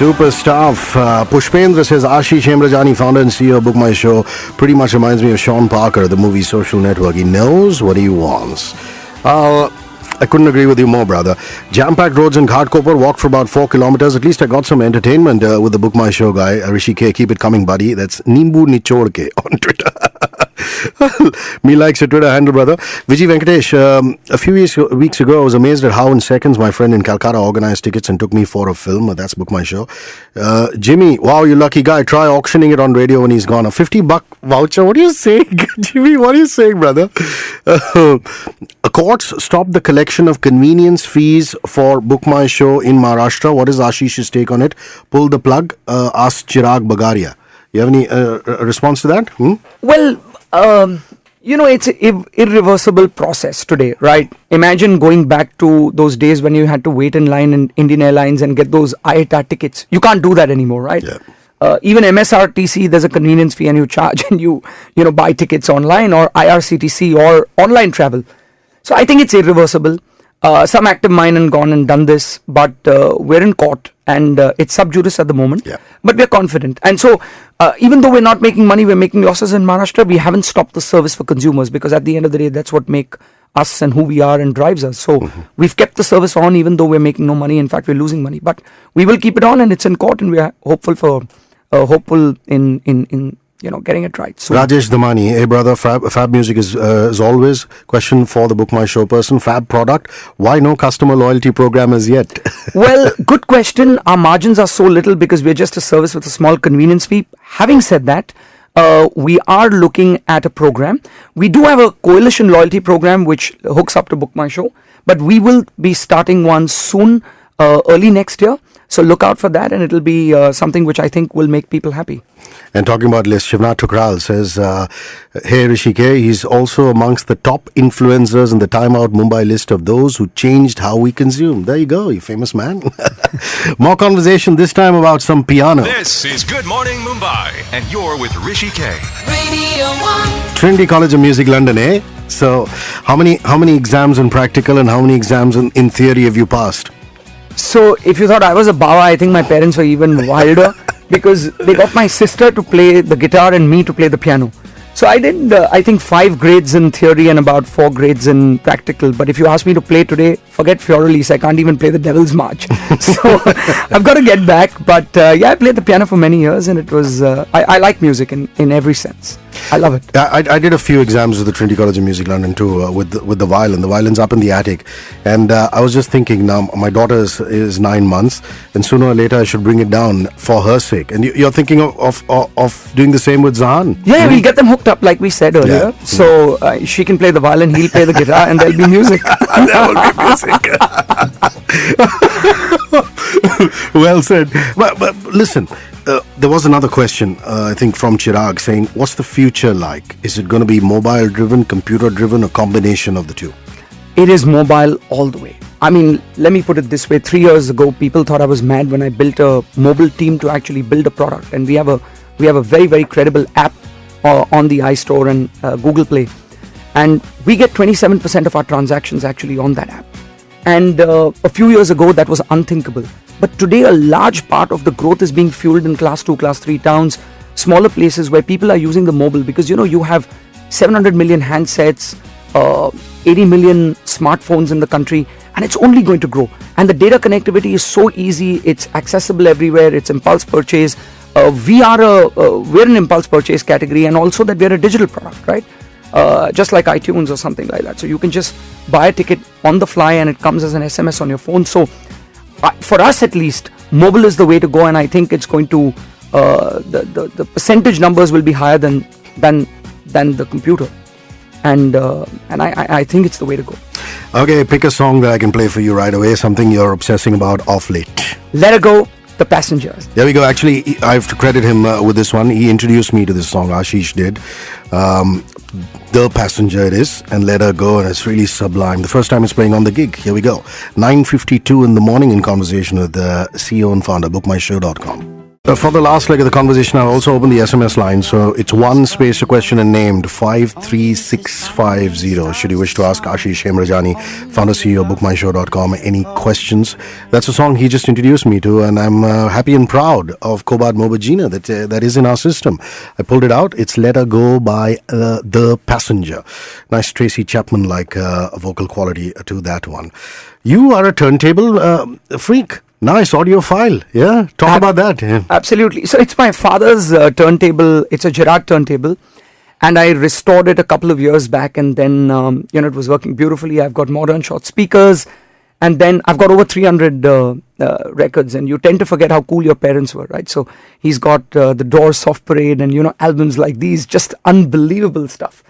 Super stuff. Pushpendra says Ashish Hemrajani, founder and CEO of Bookmyshow, pretty much reminds me of Sean Parker, the movie Social Network. He knows what he wants. I couldn't agree with you more, brother. Jam-packed roads in Ghatkopar, walked for about 4 kilometers. At least I got some entertainment with the Bookmyshow guy, Hrishi K. Keep it coming, buddy. That's Nimbu Nichod Ke on Twitter. Me likes your Twitter handle, brother. Vijay Venkatesh, a few weeks ago, I was amazed at how in seconds my friend in Calcutta organized tickets and took me for a film. That's Bookmyshow. Jimmy, wow, you lucky guy. Try auctioning it on radio when he's gone. A $50 voucher. What are you saying, Jimmy? What are you saying, brother? Courts stopped the collection of convenience fees for Bookmyshow in Maharashtra. What is Ashish's take on it? Pull the plug. Ask Chirag Bagaria. You have any response to that? Well, it's an irreversible process today, right? Imagine going back to those days when you had to wait in line in Indian Airlines and get those IATA tickets. You can't do that anymore, right? Yeah. Even MSRTC, there's a convenience fee and you charge and you buy tickets online, or IRCTC or online travel. So I think it's irreversible. Some active mind and gone and done this, but we're in court and it's sub judice at the moment. Yeah. But we're confident. And so even though we're not making money, we're making losses in Maharashtra, we haven't stopped the service for consumers, because at the end of the day, that's what make us and who we are and drives us. So we've kept the service on even though we're making no money. In fact, we're losing money. But we will keep it on, and it's in court, and we are hopeful in getting it right. So, Rajesh Damani, hey brother, Fab Music is as always. Question for the Bookmyshow person: Fab product, why no customer loyalty program as yet? Well, good question. Our margins are so little because we're just a service with a small convenience fee. Having said that, we are looking at a program. We do have a coalition loyalty program which hooks up to Bookmyshow, but we will be starting one soon, early next year. So look out for that, and it'll be something which I think will make people happy. And talking about list, Shivnath Thukral says, hey Hrishi K, he's also amongst the top influencers in the Time Out Mumbai list of those who changed how we consume. There you go, you famous man. More conversation, this time about some piano. This is Good Morning Mumbai, and you're with Hrishi K. Radio 1. Trinity College of Music, London, eh? So, how many exams in practical and how many exams in theory have you passed? So if you thought I was a bawa, I think my parents were even wilder, because they got my sister to play the guitar and me to play the piano. So I did, I think 5 grades in theory and about 4 grades in practical. But if you ask me to play today, forget Fiorellis, I can't even play the Devil's March. So I've got to get back. But I played the piano for many years, and it was, I like music in every sense. I love it. I did a few exams with the Trinity College of Music London too, with the violin. The violin's up in the attic, and I was just thinking, now my daughter is 9 months, and sooner or later I should bring it down for her sake. And you're thinking of doing the same with Zahan? Yeah, we'll get them hooked up like we said earlier. Yeah. So she can play the violin, he'll play the guitar, and there'll be music. There will be music. Well said. But listen. There was another question, I think, from Chirag saying, what's the future like? Is it going to be mobile-driven, computer-driven, a combination of the two? It is mobile all the way. I mean, let me put it this way. 3 years ago, people thought I was mad when I built a mobile team to actually build a product. And we have a very, very credible app on the iStore and Google Play. And we get 27% of our transactions actually on that app. And a few years ago, that was unthinkable. But today, a large part of the growth is being fueled in class 2, class 3 towns, smaller places where people are using the mobile, because, you have 700 million handsets, 80 million smartphones in the country, and it's only going to grow. And the data connectivity is so easy, it's accessible everywhere, it's impulse purchase. We're an impulse purchase category, and also that we're a digital product, right? Just like iTunes or something like that. So you can just buy a ticket on the fly and it comes as an SMS on your phone. So for us at least, mobile is the way to go, and I think it's going to the percentage numbers will be higher than the computer, and I think it's the way to go. Okay, pick a song that I can play for you right away, something you're obsessing about off late. Let Her Go, The Passengers. There we go. Actually, I have to credit him with this one. He introduced me to this song, Ashish did. The Passenger it is, and Let Her Go, and it's really sublime. The first time it's playing on the gig. Here we go. 9:52 in the morning, in conversation with the CEO and founder, bookmyshow.com. For the last leg of the conversation, I'll also open the SMS line. So it's one space a question and named 53650. Should you wish to ask Ashish Hemrajani, founder CEO Bookmyshow.com, any questions? That's a song he just introduced me to, and I'm happy and proud of Kobad Mobajina that is in our system. I pulled it out. It's Let Her Go by The Passenger. Nice Tracy Chapman-like vocal quality to that one. You are a turntable freak. Nice audiophile. Yeah. Talk about that. Yeah. Absolutely. So it's my father's turntable. It's a Gerard turntable. And I restored it a couple of years back. And then, it was working beautifully. I've got modern short speakers. And then I've got over 300 records. And you tend to forget how cool your parents were, right? So he's got the Doors Soft Parade and, albums like these. Just unbelievable stuff.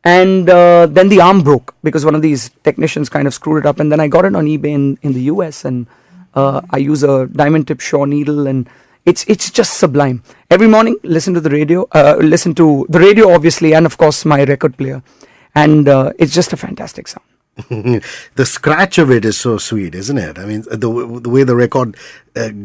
And then the arm broke because one of these technicians kind of screwed it up. And then I got it on eBay in the US. And I use a diamond tip Shaw needle, and it's just sublime. Every morning, listen to the radio, obviously, and of course my record player, and it's just a fantastic sound. The scratch of it is so sweet, isn't it? I mean, the way the record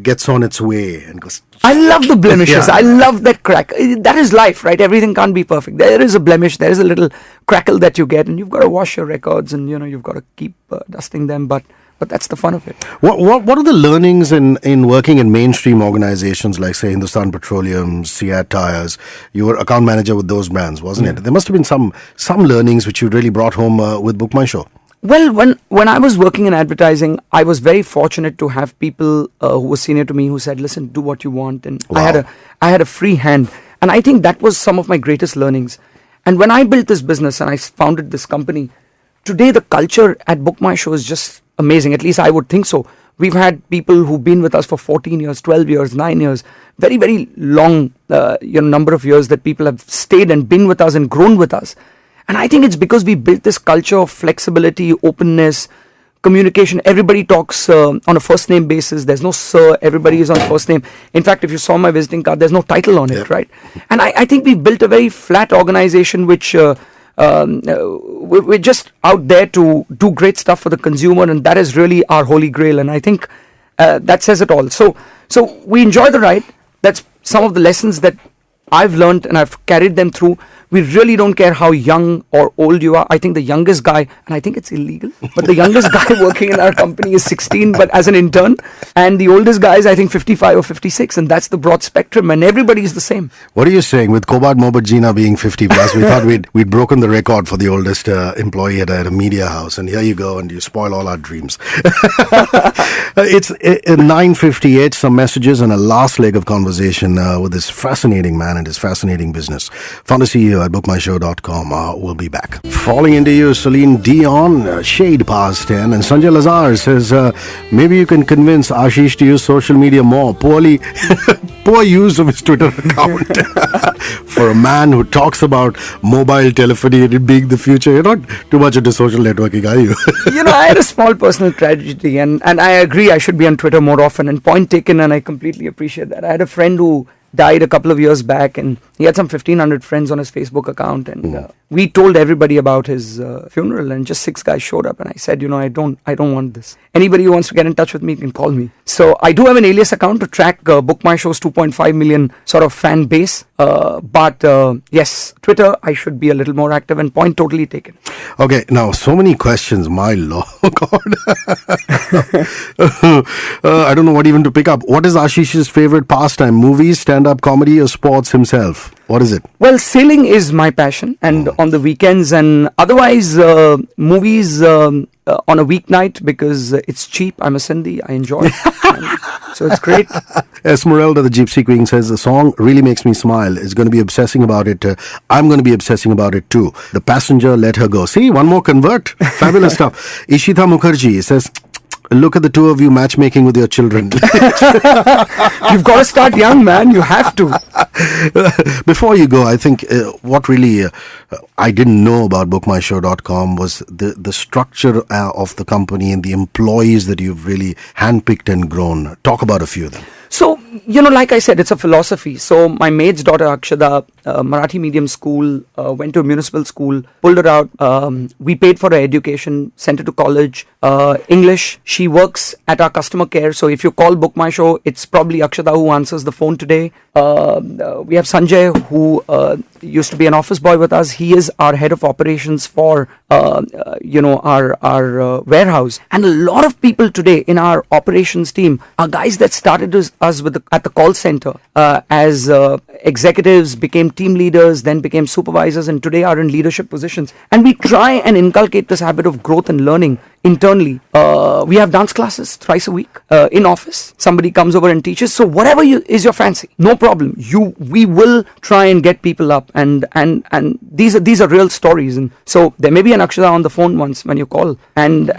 gets on its way and goes. I love the blemishes. Yeah. I love that crack. That is life, right? Everything can't be perfect. There is a blemish. There is a little crackle that you get, and you've got to wash your records, and you've got to keep dusting them, but that's the fun of it. What are the learnings in working in mainstream organizations like, say, Hindustan Petroleum, Seat Tires? You were account manager with those brands, wasn't it? There must have been some learnings which you really brought home with Book My Show. Well, when I was working in advertising, I was very fortunate to have people who were senior to me who said, "Listen, do what you want," and Wow. I had a free hand, and I think that was some of my greatest learnings. And when I built this business and I founded this company, today the culture at Book My Show is just amazing. At least I would think so. We've had people who've been with us for 14 years, 12 years, 9 years, very, very long number of years that people have stayed and been with us and grown with us. And I think it's because we built this culture of flexibility, openness, communication. Everybody talks on a first name basis. There's no sir. Everybody is on first name. In fact, if you saw my visiting card, there's no title on it, right? And I think we built a very flat organization which we're just out there to do great stuff for the consumer, and that is really our holy grail. And I think that says it all. So we enjoy the ride. That's some of the lessons that I've learned, and I've carried them through. We really don't care how young or old you are. I think the youngest guy, and I think it's illegal, but the youngest guy working in our company is 16, but as an intern. And the oldest guy is, I think, 55 or 56, and that's the broad spectrum, and everybody is the same. What are you saying? With Kobad Mobajina being 50 plus, we thought we'd broken the record for the oldest employee at a media house, and here you go, and you spoil all our dreams. It's 9:58, some messages and a last leg of conversation with this fascinating man and his fascinating business. Founder CEO at Bookmyshow.com will be back. Falling into you, Celine Dion, shade past 10, and Sanjay Lazar says, maybe you can convince Ashish to use social media more. Poor use of his Twitter account. For a man who talks about mobile telephony and it being the future, you're not too much into social networking, are you? I had a small personal tragedy, and I agree I should be on Twitter more often, and point taken, and I completely appreciate that. I had a friend who died a couple of years back, and he had some 1,500 friends on his Facebook account, and we told everybody about his funeral, and just 6 guys showed up, and I said, I don't want this. Anybody who wants to get in touch with me can call me. So I do have an alias account to track Book My Show's 2.5 million sort of fan base, but yes, Twitter, I should be a little more active, and point totally taken. Okay, now so many questions, my lord. God. I don't know what even to pick up. What is Ashish's favorite pastime? Movies, stand-up comedy, or sports himself? What is it? Well, sailing is my passion, and on the weekends, and otherwise movies on a weeknight because it's cheap. I'm a Sindhi. I enjoy it. So it's great. Esmeralda, the Gypsy Queen, says the song really makes me smile. It's going to be obsessing about it. I'm going to be obsessing about it too. The Passenger, Let Her Go. See, one more convert. Fabulous stuff. Ishita Mukherjee says, look at the two of you matchmaking with your children. You've got to start young, man. You have to. Before you go, I think what really I didn't know about Bookmyshow.com was the structure of the company and the employees that you've really handpicked and grown. Talk about a few of them. So Like I said, it's a philosophy. So my maid's daughter Akshada, Marathi medium school, went to a municipal school, pulled her out. We paid for her education, sent her to college. English. She works at our customer care. So if you call Book My Show, it's probably Akshada who answers the phone today. We have Sanjay, who used to be an office boy with us. He is our head of operations for our warehouse. And a lot of people today in our operations team are guys that started us at the call center as executives, became team leaders, then became supervisors, and today are in leadership positions. And we try and inculcate this habit of growth and learning internally. We have dance classes thrice a week in office. Somebody comes over and teaches. So whatever is your fancy, no problem. We will try and get people up, and these are real stories. And so there may be an Akshada on the phone once when you call, and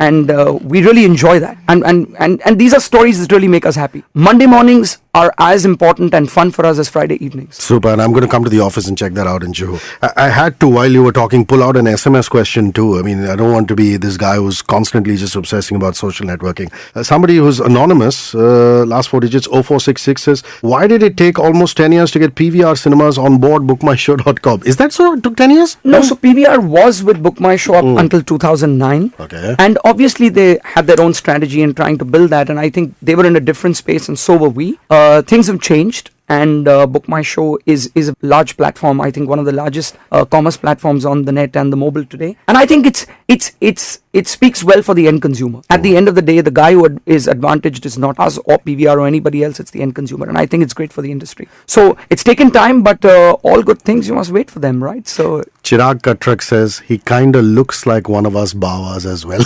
we really enjoy that. And these are stories that really make us happy. Monday mornings are as important and fun for us as Friday evenings. Super, and I'm going to come to the office and check that out in Juhu. I had to, while you were talking, pull out an SMS question too. I mean, I don't want to be this guy who's constantly just obsessing about social networking. Somebody who's anonymous, last four digits 0466 says, why did it take almost 10 years to get PVR cinemas on board bookmyshow.com? Is that so? It took 10 years? No, so PVR was with Book My Show up until 2009. Okay. And obviously they had their own strategy in trying to build that, and I think they were in a different space, and so were we. Things have changed, and Book My Show is a large platform. I think one of the largest commerce platforms on the net and the mobile today. And I think it speaks well for the end consumer. At the end of the day, the guy who is advantaged is not us or PVR or anybody else. It's the end consumer, and I think it's great for the industry. So it's taken time, but all good things, you must wait for them, right? So Chirag Katrak says he kind of looks like one of us Bawas as well.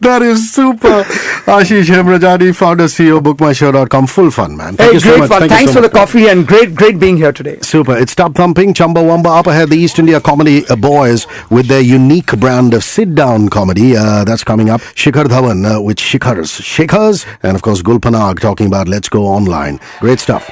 That is super. Ashish Hemrajani, founder, CEO, bookmyshow.com. Full fun, man. Thank you so great much. fun. Thank you Thanks so for the much. coffee, and great being here today. Super. It's Tub Thumping, Chumbawamba. Up ahead, the East India Comedy Boys with their unique brand of sit-down comedy. That's coming up. Shikhar Dhawan with Shikhars. And of course, Gulpanag talking about Let's Go Online. Great stuff.